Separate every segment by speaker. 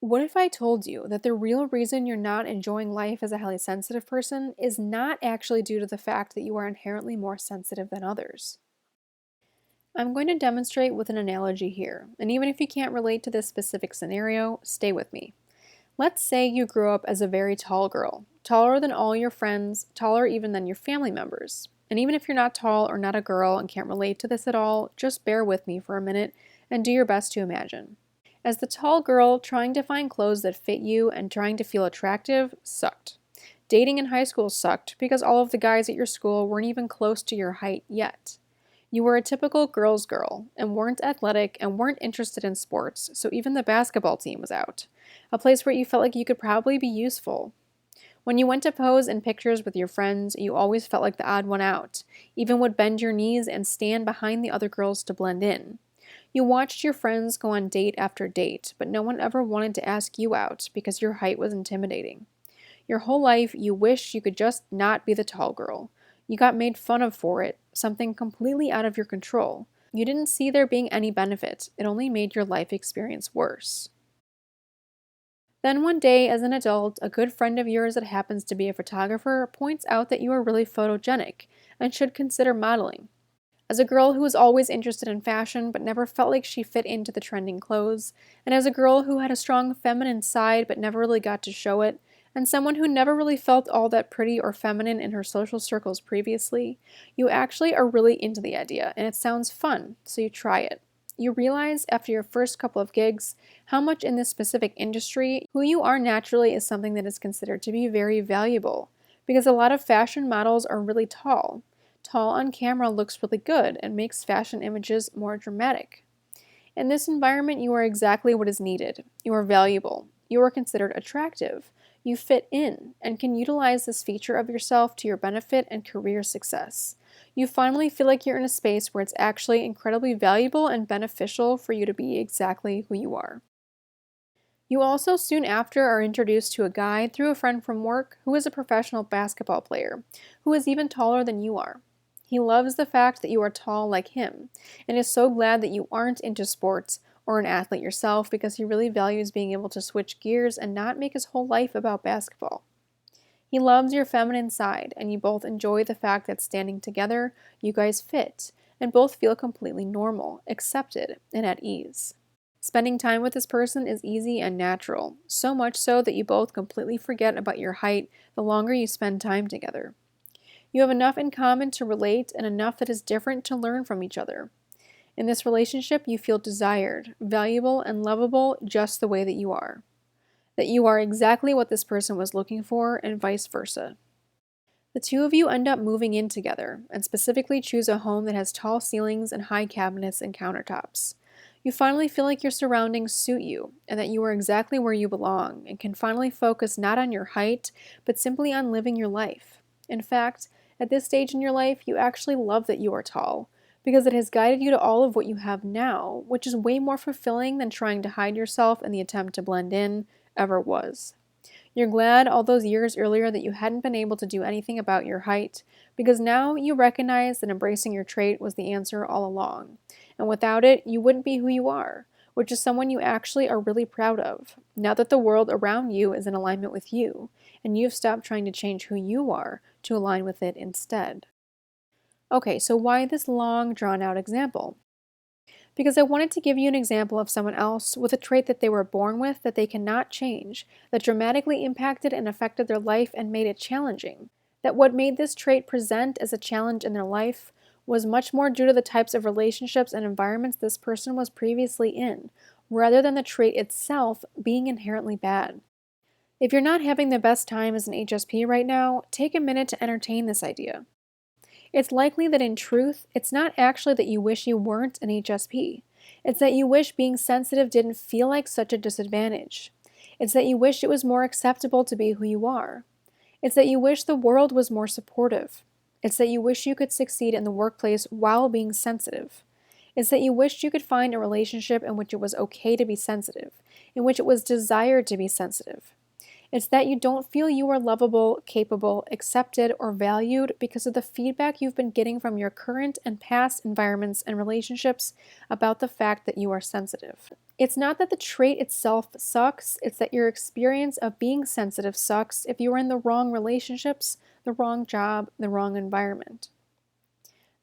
Speaker 1: What if I told you that the real reason you're not enjoying life as a highly sensitive person is not actually due to the fact that you are inherently more sensitive than others? I'm going to demonstrate with an analogy here, and even if you can't relate to this specific scenario, stay with me. Let's say you grew up as a very tall girl, taller than all your friends, taller even than your family members. And even if you're not tall or not a girl and can't relate to this at all, just bear with me for a minute and do your best to imagine. As the tall girl, trying to find clothes that fit you and trying to feel attractive sucked. Dating in high school sucked because all of the guys at your school weren't even close to your height yet. You were a typical girl's girl and weren't athletic and weren't interested in sports, so even the basketball team was out. A place where you felt like you could probably be useful. When you went to pose in pictures with your friends, you always felt like the odd one out, even would bend your knees and stand behind the other girls to blend in. You watched your friends go on date after date, but no one ever wanted to ask you out because your height was intimidating. Your whole life, you wished you could just not be the tall girl. You got made fun of for it, something completely out of your control. You didn't see there being any benefit, it only made your life experience worse. Then one day, as an adult, a good friend of yours that happens to be a photographer points out that you are really photogenic and should consider modeling. As a girl who was always interested in fashion but never felt like she fit into the trending clothes, and as a girl who had a strong feminine side but never really got to show it, and someone who never really felt all that pretty or feminine in her social circles previously, you actually are really into the idea and it sounds fun, so you try it. You realize after your first couple of gigs how much in this specific industry who you are naturally is something that is considered to be very valuable, because a lot of fashion models are really tall. Tall on camera looks really good and makes fashion images more dramatic. In this environment, you are exactly what is needed. You are valuable. You are considered attractive. You fit in and can utilize this feature of yourself to your benefit and career success. You finally feel like you're in a space where it's actually incredibly valuable and beneficial for you to be exactly who you are. You also soon after are introduced to a guy through a friend from work who is a professional basketball player, who is even taller than you are. He loves the fact that you are tall like him, and is so glad that you aren't into sports or an athlete yourself because he really values being able to switch gears and not make his whole life about basketball. He loves your feminine side, and you both enjoy the fact that standing together, you guys fit, and both feel completely normal, accepted, and at ease. Spending time with this person is easy and natural, so much so that you both completely forget about your height the longer you spend time together. You have enough in common to relate and enough that is different to learn from each other. In this relationship, you feel desired, valuable, and lovable just the way that you are. That you are exactly what this person was looking for, and vice versa. The two of you end up moving in together, and specifically choose a home that has tall ceilings and high cabinets and countertops. You finally feel like your surroundings suit you, and that you are exactly where you belong, and can finally focus not on your height, but simply on living your life. In fact, at this stage in your life, you actually love that you are tall, because it has guided you to all of what you have now, which is way more fulfilling than trying to hide yourself in the attempt to blend in ever was. You're glad all those years earlier that you hadn't been able to do anything about your height, because now you recognize that embracing your trait was the answer all along. And without it, you wouldn't be who you are, which is someone you actually are really proud of, now that the world around you is in alignment with you, and you've stopped trying to change who you are to align with it instead. Okay, so why this long, drawn out example? Because I wanted to give you an example of someone else with a trait that they were born with that they cannot change, that dramatically impacted and affected their life and made it challenging. That what made this trait present as a challenge in their life was much more due to the types of relationships and environments this person was previously in, rather than the trait itself being inherently bad. If you're not having the best time as an HSP right now, take a minute to entertain this idea. It's likely that in truth, it's not actually that you wish you weren't an HSP. It's that you wish being sensitive didn't feel like such a disadvantage. It's that you wish it was more acceptable to be who you are. It's that you wish the world was more supportive. It's that you wish you could succeed in the workplace while being sensitive. It's that you wished you could find a relationship in which it was okay to be sensitive, in which it was desired to be sensitive. It's that you don't feel you are lovable, capable, accepted, or valued because of the feedback you've been getting from your current and past environments and relationships about the fact that you are sensitive. It's not that the trait itself sucks, it's that your experience of being sensitive sucks if you are in the wrong relationships, the wrong job, the wrong environment.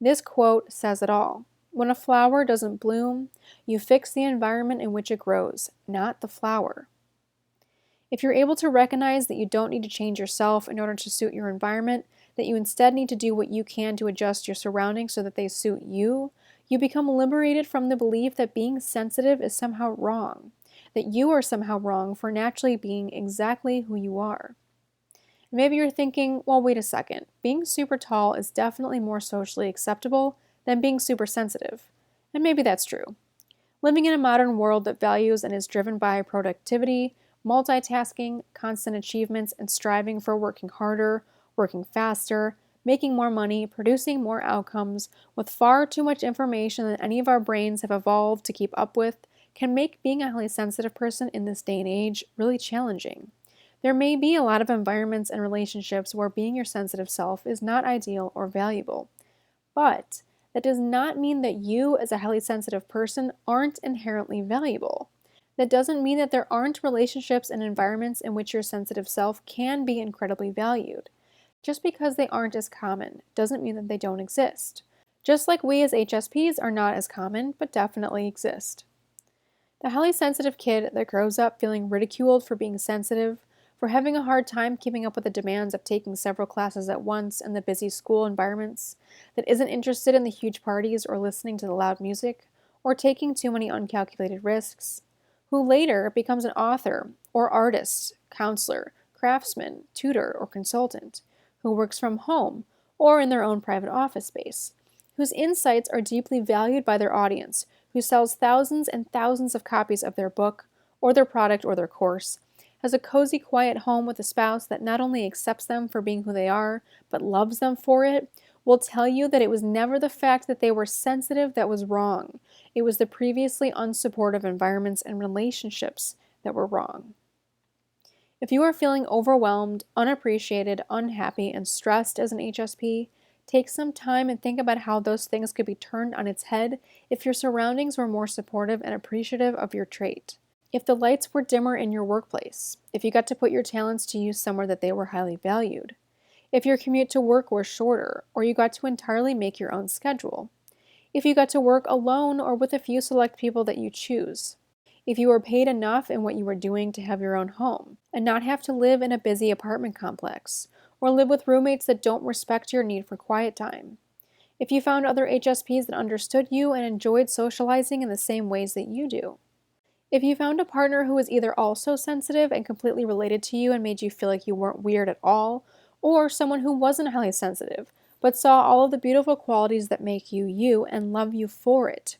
Speaker 1: This quote says it all. When a flower doesn't bloom, you fix the environment in which it grows, not the flower. If you're able to recognize that you don't need to change yourself in order to suit your environment, that you instead need to do what you can to adjust your surroundings so that they suit you, you become liberated from the belief that being sensitive is somehow wrong, that you are somehow wrong for naturally being exactly who you are. Maybe you're thinking, well, wait a second, being super tall is definitely more socially acceptable than being super sensitive. And maybe that's true. Living in a modern world that values and is driven by productivity, multitasking, constant achievements, and striving for working harder, working faster, making more money, producing more outcomes, with far too much information that any of our brains have evolved to keep up with, can make being a highly sensitive person in this day and age really challenging. There may be a lot of environments and relationships where being your sensitive self is not ideal or valuable, but that does not mean that you, as a highly sensitive person, aren't inherently valuable. That doesn't mean that there aren't relationships and environments in which your sensitive self can be incredibly valued. Just because they aren't as common doesn't mean that they don't exist. Just like we as HSPs are not as common, but definitely exist. The highly sensitive kid that grows up feeling ridiculed for being sensitive, for having a hard time keeping up with the demands of taking several classes at once in the busy school environments, that isn't interested in the huge parties or listening to the loud music, or taking too many uncalculated risks, who later becomes an author or artist, counselor, craftsman, tutor, or consultant, who works from home or in their own private office space, whose insights are deeply valued by their audience, who sells thousands and thousands of copies of their book, or their product, or their course, has a cozy, quiet home with a spouse that not only accepts them for being who they are, but loves them for it, will tell you that it was never the fact that they were sensitive that was wrong. It was the previously unsupportive environments and relationships that were wrong. If you are feeling overwhelmed, unappreciated, unhappy, and stressed as an HSP, take some time and think about how those things could be turned on its head if your surroundings were more supportive and appreciative of your trait. If the lights were dimmer in your workplace, if you got to put your talents to use somewhere that they were highly valued, if your commute to work was shorter, or you got to entirely make your own schedule, if you got to work alone or with a few select people that you choose, if you were paid enough in what you were doing to have your own home, and not have to live in a busy apartment complex, or live with roommates that don't respect your need for quiet time, if you found other HSPs that understood you and enjoyed socializing in the same ways that you do, if you found a partner who was either also sensitive and completely related to you and made you feel like you weren't weird at all, or someone who wasn't highly sensitive, but saw all of the beautiful qualities that make you you and love you for it,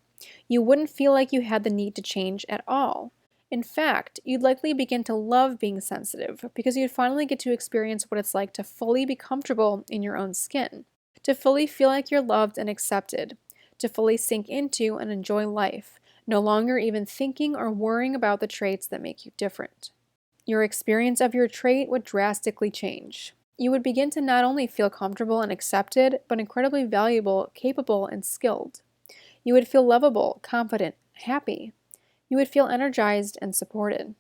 Speaker 1: you wouldn't feel like you had the need to change at all. In fact, you'd likely begin to love being sensitive because you'd finally get to experience what it's like to fully be comfortable in your own skin, to fully feel like you're loved and accepted, to fully sink into and enjoy life, no longer even thinking or worrying about the traits that make you different. Your experience of your trait would drastically change. You would begin to not only feel comfortable and accepted, but incredibly valuable, capable, and skilled. You would feel lovable, confident, happy. You would feel energized and supported.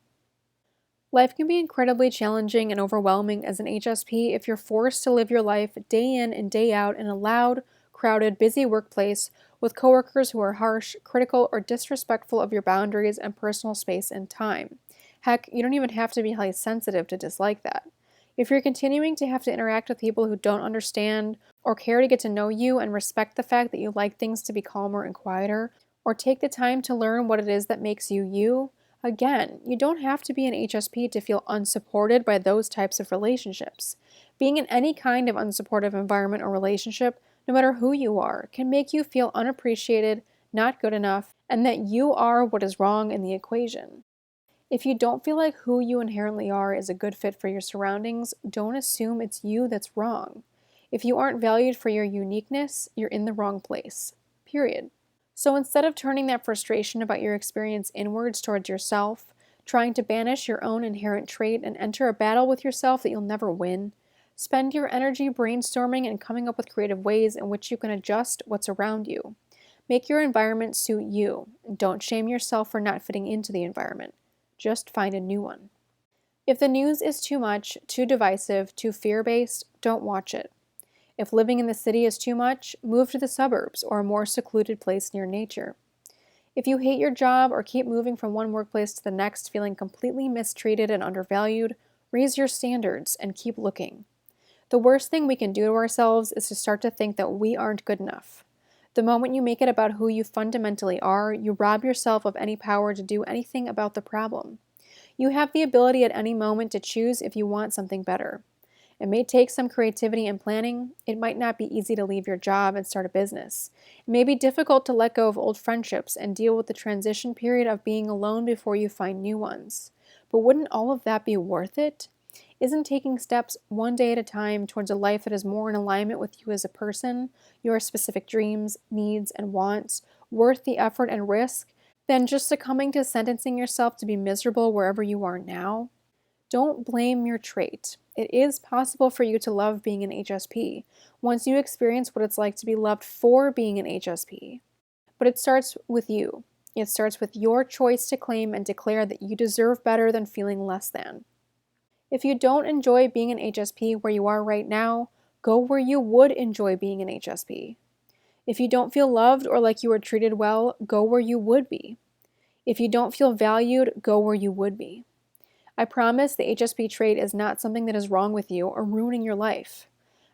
Speaker 1: Life can be incredibly challenging and overwhelming as an HSP if you're forced to live your life day in and day out in a loud, crowded, busy workplace with coworkers who are harsh, critical, or disrespectful of your boundaries and personal space and time. Heck, you don't even have to be highly sensitive to dislike that. If you're continuing to have to interact with people who don't understand or care to get to know you and respect the fact that you like things to be calmer and quieter, or take the time to learn what it is that makes you you, again, you don't have to be an HSP to feel unsupported by those types of relationships. Being in any kind of unsupportive environment or relationship, no matter who you are, can make you feel unappreciated, not good enough, and that you are what is wrong in the equation. If you don't feel like who you inherently are is a good fit for your surroundings, don't assume it's you that's wrong. If you aren't valued for your uniqueness, you're in the wrong place. Period. So instead of turning that frustration about your experience inwards towards yourself, trying to banish your own inherent trait and enter a battle with yourself that you'll never win. Spend your energy brainstorming and coming up with creative ways in which you can adjust what's around you. Make your environment suit you, and don't shame yourself for not fitting into the environment. Just find a new one. If the news is too much, too divisive, too fear-based, don't watch it. If living in the city is too much, move to the suburbs or a more secluded place near nature. If you hate your job or keep moving from one workplace to the next feeling completely mistreated and undervalued, raise your standards and keep looking. The worst thing we can do to ourselves is to start to think that we aren't good enough. The moment you make it about who you fundamentally are, you rob yourself of any power to do anything about the problem. You have the ability at any moment to choose if you want something better. It may take some creativity and planning. It might not be easy to leave your job and start a business. It may be difficult to let go of old friendships and deal with the transition period of being alone before you find new ones. But wouldn't all of that be worth it? Isn't taking steps one day at a time towards a life that is more in alignment with you as a person, your specific dreams, needs, and wants, worth the effort and risk than just succumbing to sentencing yourself to be miserable wherever you are now? Don't blame your trait. It is possible for you to love being an HSP once you experience what it's like to be loved for being an HSP. But it starts with you. It starts with your choice to claim and declare that you deserve better than feeling less than. If you don't enjoy being an HSP where you are right now, go where you would enjoy being an HSP. If you don't feel loved or like you are treated well, go where you would be. If you don't feel valued, go where you would be. I promise the HSP trait is not something that is wrong with you or ruining your life.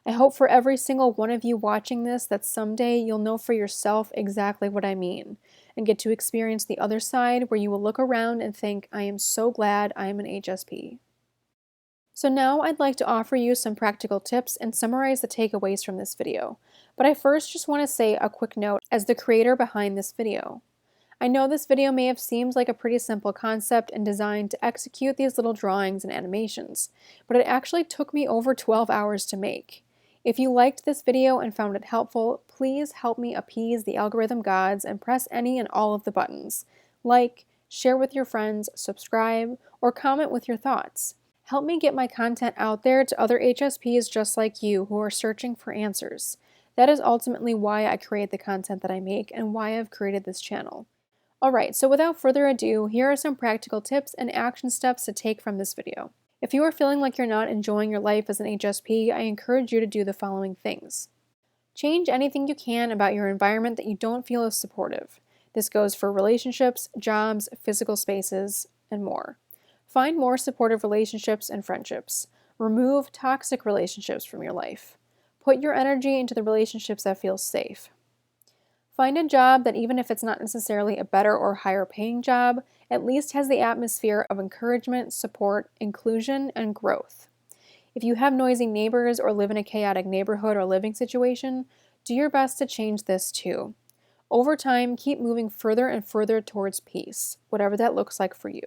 Speaker 1: I hope for every single one of you watching this that someday you'll know for yourself exactly what I mean and get to experience the other side where you will look around and think, I am so glad I am an HSP. So now I'd like to offer you some practical tips and summarize the takeaways from this video. But I first just want to say a quick note as the creator behind this video. I know this video may have seemed like a pretty simple concept and designed to execute these little drawings and animations, but it actually took me over 12 hours to make. If you liked this video and found it helpful, please help me appease the algorithm gods and press any and all of the buttons. Like, share with your friends, subscribe, or comment with your thoughts. Help me get my content out there to other HSPs just like you who are searching for answers. That is ultimately why I create the content that I make and why I've created this channel. Alright, so without further ado, here are some practical tips and action steps to take from this video. If you are feeling like you're not enjoying your life as an HSP, I encourage you to do the following things. Change anything you can about your environment that you don't feel is supportive. This goes for relationships, jobs, physical spaces, and more. Find more supportive relationships and friendships. Remove toxic relationships from your life. Put your energy into the relationships that feel safe. Find a job that, even if it's not necessarily a better or higher paying job, at least has the atmosphere of encouragement, support, inclusion, and growth. If you have noisy neighbors or live in a chaotic neighborhood or living situation, do your best to change this too. Over time, keep moving further and further towards peace, whatever that looks like for you.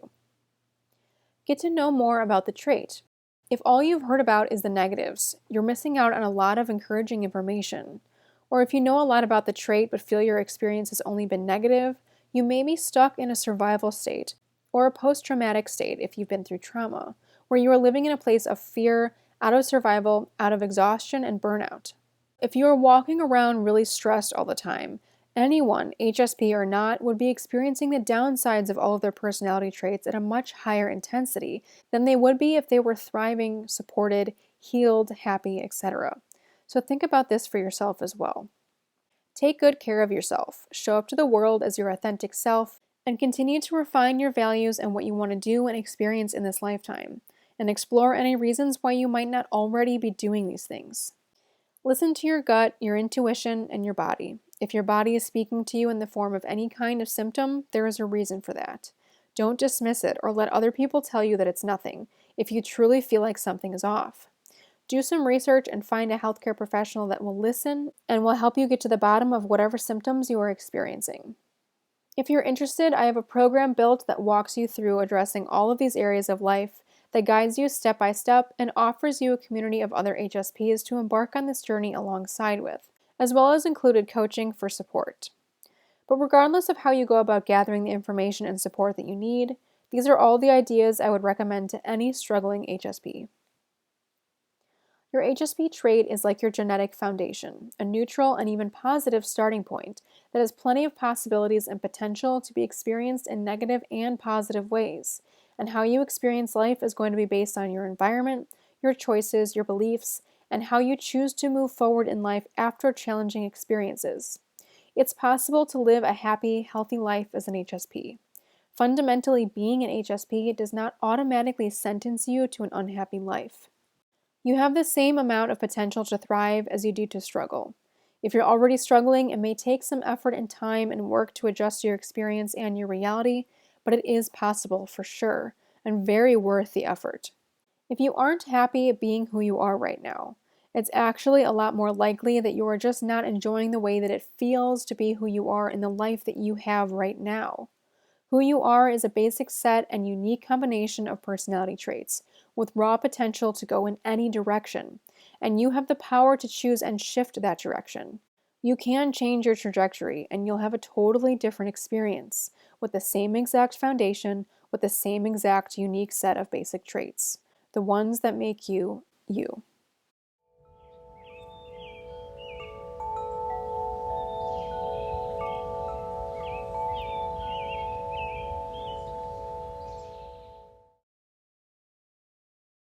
Speaker 1: Get to know more about the trait. If all you've heard about is the negatives, you're missing out on a lot of encouraging information. Or if you know a lot about the trait but feel your experience has only been negative, you may be stuck in a survival state or a post-traumatic state if you've been through trauma, where you are living in a place of fear, out of survival, out of exhaustion, and burnout. If you are walking around really stressed all the time, anyone, HSP or not, would be experiencing the downsides of all of their personality traits at a much higher intensity than they would be if they were thriving, supported, healed, happy, etc. So think about this for yourself as well. Take good care of yourself, show up to the world as your authentic self, and continue to refine your values and what you want to do and experience in this lifetime, and explore any reasons why you might not already be doing these things. Listen to your gut, your intuition, and your body. If your body is speaking to you in the form of any kind of symptom, there is a reason for that. Don't dismiss it or let other people tell you that it's nothing if you truly feel like something is off. Do some research and find a healthcare professional that will listen and will help you get to the bottom of whatever symptoms you are experiencing. If you're interested, I have a program built that walks you through addressing all of these areas of life, that guides you step by step and offers you a community of other HSPs to embark on this journey alongside with, as well as included coaching for support. But regardless of how you go about gathering the information and support that you need, These are all the ideas I would recommend to any struggling HSP. Your HSP trait is like your genetic foundation, a neutral and even positive starting point that has plenty of possibilities and potential to be experienced in negative and positive ways. And how you experience life is going to be based on your environment, your choices, your beliefs, and how you choose to move forward in life after challenging experiences. It's possible to live a happy, healthy life as an HSP. Fundamentally, being an HSP does not automatically sentence you to an unhappy life. You have the same amount of potential to thrive as you do to struggle. If you're already struggling, it may take some effort and time and work to adjust your experience and your reality, but it is possible for sure, and very worth the effort. If you aren't happy at being who you are right now, it's actually a lot more likely that you are just not enjoying the way that it feels to be who you are in the life that you have right now. Who you are is a basic set and unique combination of personality traits, with raw potential to go in any direction, and you have the power to choose and shift that direction. You can change your trajectory, and you'll have a totally different experience, with the same exact foundation, with the same exact unique set of basic traits, the ones that make you, you.